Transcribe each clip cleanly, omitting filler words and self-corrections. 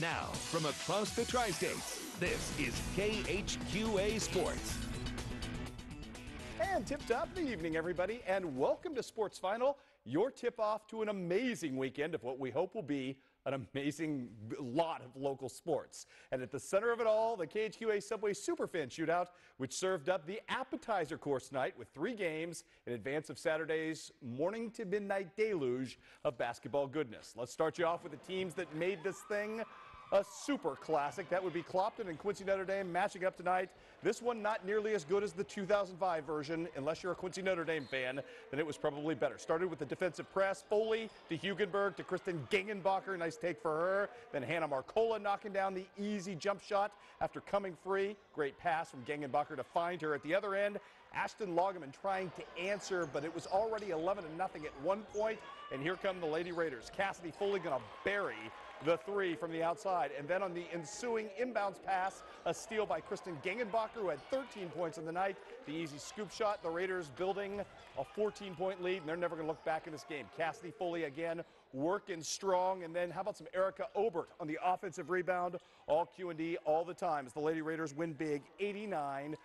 Now, from across the tri-states, this is KHQA Sports. And tip-top of the evening, everybody, and welcome to Sports Final, your tip-off to an amazing weekend of what we hope will be an amazing lot of local sports. And at the center of it all, the KHQA Subway Superfan Shootout, which served up the appetizer course tonight with 3 games in advance of Saturday's morning to midnight deluge of basketball goodness. Let's start you off with the teams that made this thing a super classic. That would be Clopton and Quincy Notre Dame matching up tonight. This one not nearly as good as the 2005 version. Unless you're a Quincy Notre Dame fan, then it was probably better. Started with the defensive press. Foley to Hugenberg to Kristen Gengenbacher. Nice take for her. Then Hannah Marcola knocking down the easy jump shot after coming free. Great pass from Gengenbacher to find her at the other end. Ashton Loggeman trying to answer, but it was already 11-0 at one point. And here come the Lady Raiders. Cassidy Foley going to bury the 3 from the outside. And then on the ensuing inbounds pass, a steal by Kristen Gengenbacher, who had 13 points in the night. The easy scoop shot. The Raiders building a 14-point lead, and they're never going to look back in this game. Cassidy Foley again working strong. And then how about some Erica Obert on the offensive rebound? All Q&D all the time as the Lady Raiders win big 89-33.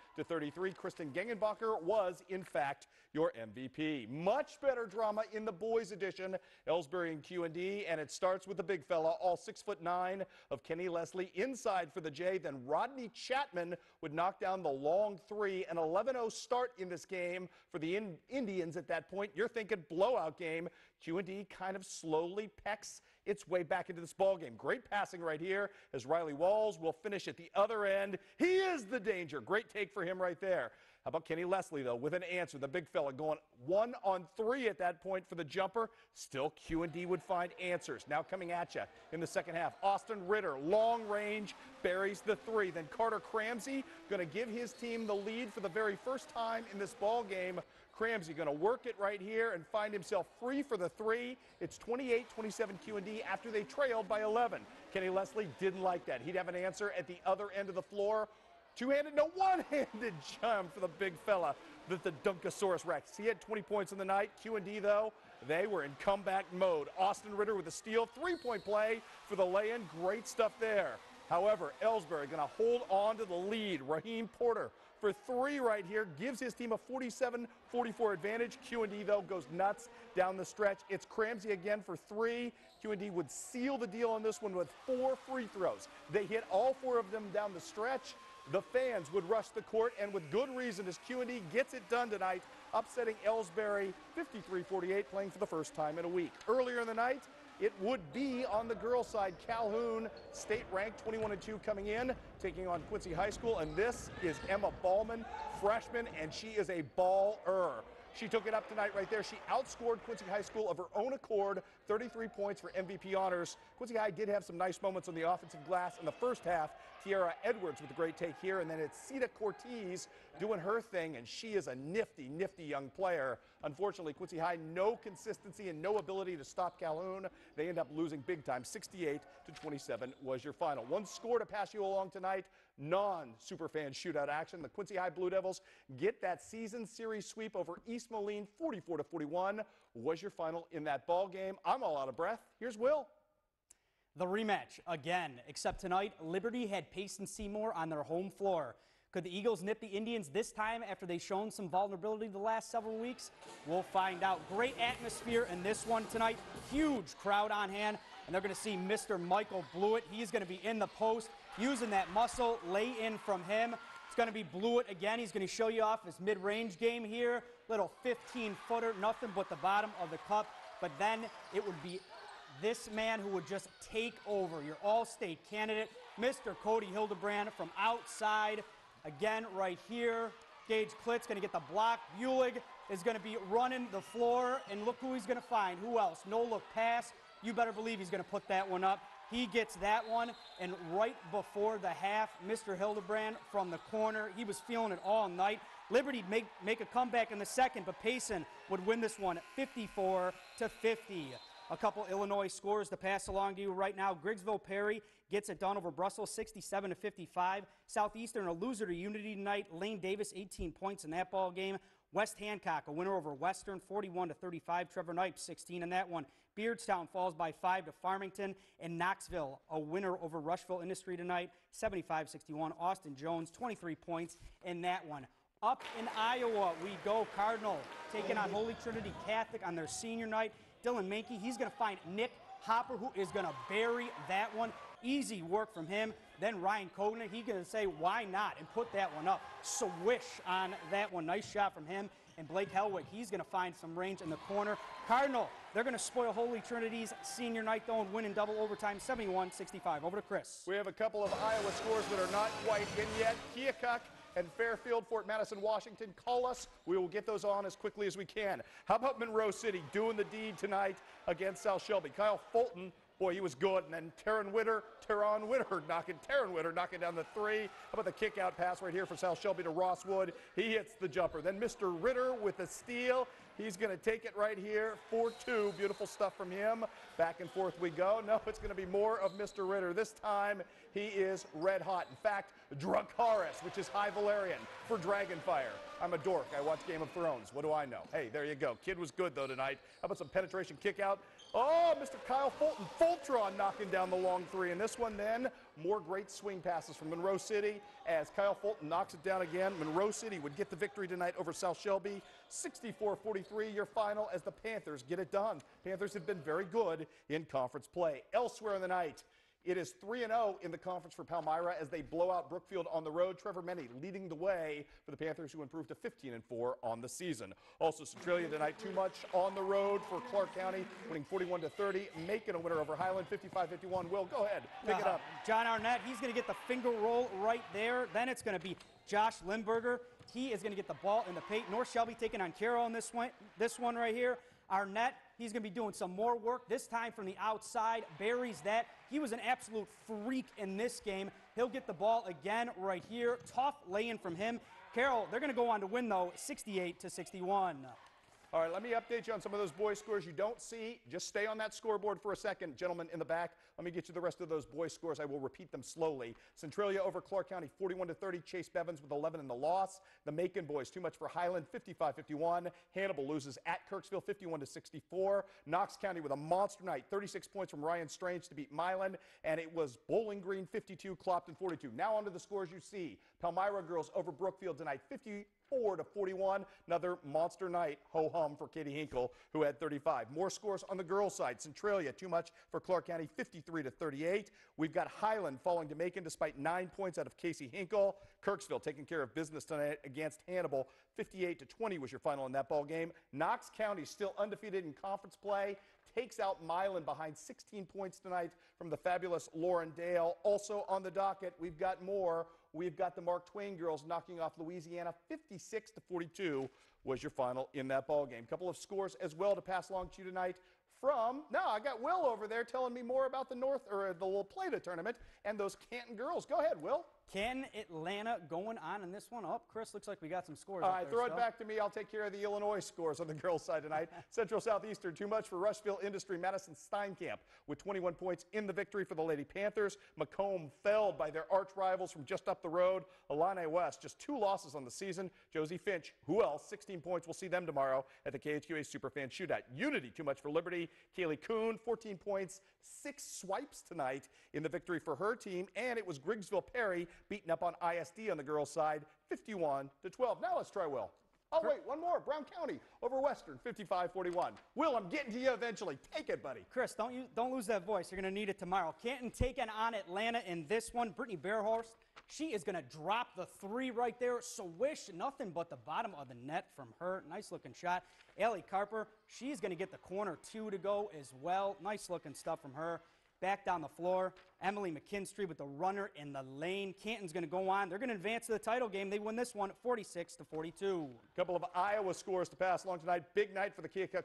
Kristen Gengenbacher was, in fact, your MVP. Much better drama in the boys edition. Ellsbury and Q&D, and it starts with the big fella, all 6'9" of Kenny Leslie inside for the J. Then Rodney Chapman would knock down the long 3. An 11-0 start in this game for the Indians at that point. You're thinking blowout game. Q&D kind of slowly pecks its way back into this ball game. Great passing right here as Riley Walls will finish at the other end. He is the danger. Great take for him right there. How about Kenny Leslie, though, with an answer. The big fella going 1-on-3 at that point for the jumper. Still, Q&D would find answers. Now coming at you in the second half. Austin Ritter, long range, buries the 3. Then Carter Cramsey going to give his team the lead for the very first time in this ball game. Cramsey going to work it right here and find himself free for the 3. It's 28-27 Q&D after they trailed by 11. Kenny Leslie didn't like that. He'd have an answer at the other end of the floor. Two-handed, no, one-handed jump for the big fella, the Dunkosaurus Rex. He had 20 points in the night. Q&D, though, they were in comeback mode. Austin Ritter with a steal, 3-point play for the lay-in. Great stuff there. However, Ellsbury going to hold on to the lead. Raheem Porter for 3 right here, gives his team a 47-44 advantage. Q&D, though, goes nuts down the stretch. It's Cramsey again for 3. Q&D would seal the deal on this one with 4 free throws. They hit all 4 of them down the stretch. The fans would rush the court, and with good reason, as Q&D gets it done tonight, upsetting Ellsbury 53-48, playing for the first time in a week. Earlier in the night, it would be on the girls' side. Calhoun, state-ranked 21-2 coming in, taking on Quincy High School, and this is Emma Ballman, freshman, and she is a baller. She took it up tonight right there. She outscored Quincy High School of her own accord, 33 points for MVP honors. Quincy High did have some nice moments on the offensive glass in the first half. Tiara Edwards with a great take here, and then it's Cita Cortez doing her thing, and she is a nifty, nifty young player. Unfortunately, Quincy High, no consistency and no ability to stop Calhoun. They end up losing big time. 68-27 was your final. One score to pass you along tonight, non-Superfan shootout action. The Quincy High Blue Devils get that season series sweep over East Moline, 44-41 was your final in that ball game. I'm all out of breath. Here's Will. The rematch again, except tonight Liberty had Payson Seymour on their home floor. Could the Eagles nip the Indians this time after they've shown some vulnerability the last several weeks? We'll find out. Great atmosphere in this one tonight. Huge crowd on hand, and they're going to see Mr. Michael Blewett. He's going to be in the post, using that muscle, lay in from him. It's going to be Blewett again. He's going to show you off his mid-range game here. Little 15-footer, nothing but the bottom of the cup. But then it would be this man who would just take over, your all-state candidate, Mr. Cody Hildebrand from outside. Again, right here, Gage Klitt's going to get the block. Bulig is going to be running the floor, and look who he's going to find. Who else? No-look pass. You better believe he's going to put that one up. He gets that one, and right before the half, Mr. Hildebrand from the corner, he was feeling it all night. Liberty make a comeback in the second, but Payson would win this one 54-50. A couple Illinois scores to pass along to you right now. Griggsville Perry gets it done over Brussels, 67-55. Southeastern, a loser to Unity tonight. Lane Davis, 18 points in that ball game. West Hancock, a winner over Western, 41-35. Trevor Knight, 16 in that one. Beardstown falls by 5 to Farmington. And Knoxville, a winner over Rushville Industry tonight, 75-61. Austin Jones, 23 points in that one. Up in Iowa, we go. Cardinal taking on Holy Trinity Catholic on their senior night. Dylan Mankey, he's going to find Nick Hopper, who is going to bury that one. Easy work from him. Then Ryan Kogner, he's going to say, why not, and put that one up. Swish on that one. Nice shot from him. And Blake Helwig, he's going to find some range in the corner. Cardinal, they're going to spoil Holy Trinity's senior night, though, and win in double overtime, 71-65. Over to Chris. We have a couple of Iowa scores that are not quite in yet. Keokuk and Fairfield, Fort Madison, Washington. Call us. We will get those on as quickly as we can. How about Monroe City doing the deed tonight against South Shelby? Kyle Fulton, boy, he was good. And then Taryn Witter knocking down the three. How about the kick-out pass right here for South Shelby to Ross Wood? He hits the jumper. Then Mr. Ritter with the steal. He's going to take it right here, 4-2. Beautiful stuff from him. Back and forth we go. No, it's going to be more of Mr. Ritter. This time, he is red hot. In fact, Dracaris, which is High Valerian for Dragonfire. I'm a dork. I watch Game of Thrones. What do I know? Hey, there you go. Kid was good, though, tonight. How about some penetration kick out? Oh, Mr. Kyle Fulton, Fultron knocking down the long three. And this one then, more great swing passes from Monroe City as Kyle Fulton knocks it down again. Monroe City would get the victory tonight over South Shelby. 64-43, your final as the Panthers get it done. Panthers have been very good in conference play. Elsewhere in the night, it is 3-0 in the conference for Palmyra as they blow out Brookfield on the road. Trevor Menney leading the way for the Panthers, who improved to 15-4 on the season. Also, Centralia tonight, too much on the road for Clark County, winning 41-30, making a winner over Highland, 55-51. Will, go ahead, pick it up. John Arnett, he's going to get the finger roll right there. Then it's going to be Josh Limburger. He is going to get the ball in the paint. North Shelby taking on Carroll in this one right here. Arnett, he's going to be doing some more work, this time from the outside, buries that. He was an absolute freak in this game. He'll get the ball again right here. Tough lay-in from him. Carroll, they're going to go on to win, though, 68-61. All right, let me update you on some of those boys' scores you don't see. Just stay on that scoreboard for a second, gentlemen in the back. Let me get you the rest of those boys' scores. I will repeat them slowly. Centralia over Clark County, 41-30. Chase Bevins with 11 in the loss. The Macon boys, too much for Highland, 55-51. Hannibal loses at Kirksville, 51-64. Knox County with a monster night, 36 points from Ryan Strange to beat Milan. And it was Bowling Green, 52, Clopton, 42. Now on to the scores you see. Palmyra girls over Brookfield tonight, 54-41. Another monster night, ho-hum for Katie Hinkle, who had 35. More scores on the girls' side. Centralia, too much for Clark County, 53-38. We've got Highland falling to Macon despite 9 points out of Casey Hinkle. Kirksville taking care of business tonight against Hannibal. 58-20 was your final in that ball game. Knox County still undefeated in conference play. Takes out Milan behind 16 points tonight from the fabulous Lauren Dale. Also on the docket, we've got more. We've got the Mark Twain girls knocking off Louisiana. 56-42 was your final in that ball game. Couple of scores as well to pass along to you tonight from, no, I got Will over there telling me more about the the little Plata tournament and those Canton girls. Go ahead, Will. Canton, Atlanta going on in this one. Oh, Chris, looks like we got some scores. All right, throw it back to me. I'll take care of the Illinois scores on the girls' side tonight. Central Southeastern, too much for Rushville Industry. Madison Steinkamp with 21 points in the victory for the Lady Panthers. Macomb felled by their arch rivals from just up the road. Illini West, just 2 losses on the season. Josie Finch, who else? 16 points. We'll see them tomorrow at the KHQA Superfan Shootout. Unity, too much for Liberty. Kaylee Kuhn, 14 points, 6 swipes tonight in the victory for her team. And it was Griggsville Perry beaten up on ISD on the girls' side, 51-12. Now let's try Will. Oh, wait, one more. Brown County over Western, 55-41. Will, I'm getting to you eventually. Take it, buddy. Chris, don't lose that voice. You're going to need it tomorrow. Canton taking on Atlanta in this one. Brittany Bearhorst, she is going to drop the 3 right there. Swish, nothing but the bottom of the net from her. Nice-looking shot. Allie Carper, she's going to get the corner 2 to go as well. Nice-looking stuff from her. Back down the floor, Emily McKinstry with the runner in the lane. Canton's going to go on. They're going to advance to the title game. They win this one 46-42. A couple of Iowa scores to pass along tonight. Big night for the Keokuk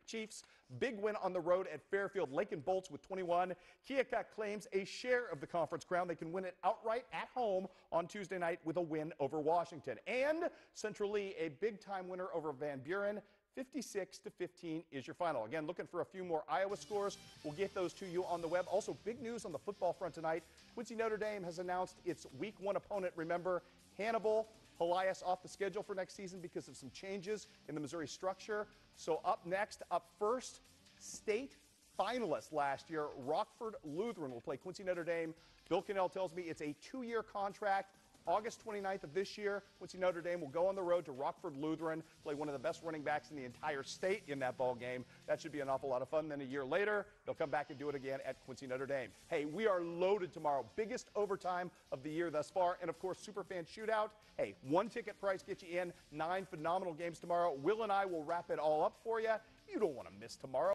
Chiefs. Big win on the road at Fairfield. Lakin Bolts with 21. Keokuk claims a share of the conference crown. They can win it outright at home on Tuesday night with a win over Washington. And Central Lee, a big-time winner over Van Buren. 56-15 is your final. Again, looking for a few more Iowa scores. We'll get those to you on the web. Also, big news on the football front tonight. Quincy Notre Dame has announced its Week 1 opponent. Remember, Hannibal, Helias off the schedule for next season because of some changes in the Missouri structure. So up next, up first, State finalists last year. Rockford Lutheran will play Quincy Notre Dame. Bill Cannell tells me it's a 2-year contract. August 29th of this year, Quincy Notre Dame will go on the road to Rockford Lutheran, play one of the best running backs in the entire state in that ball game. That should be an awful lot of fun. Then a year later, they'll come back and do it again at Quincy Notre Dame. Hey, we are loaded tomorrow. Biggest overtime of the year thus far. And, of course, Superfan Shootout. Hey, 1 ticket price gets you in. 9 phenomenal games tomorrow. Will and I will wrap it all up for you. You don't want to miss tomorrow.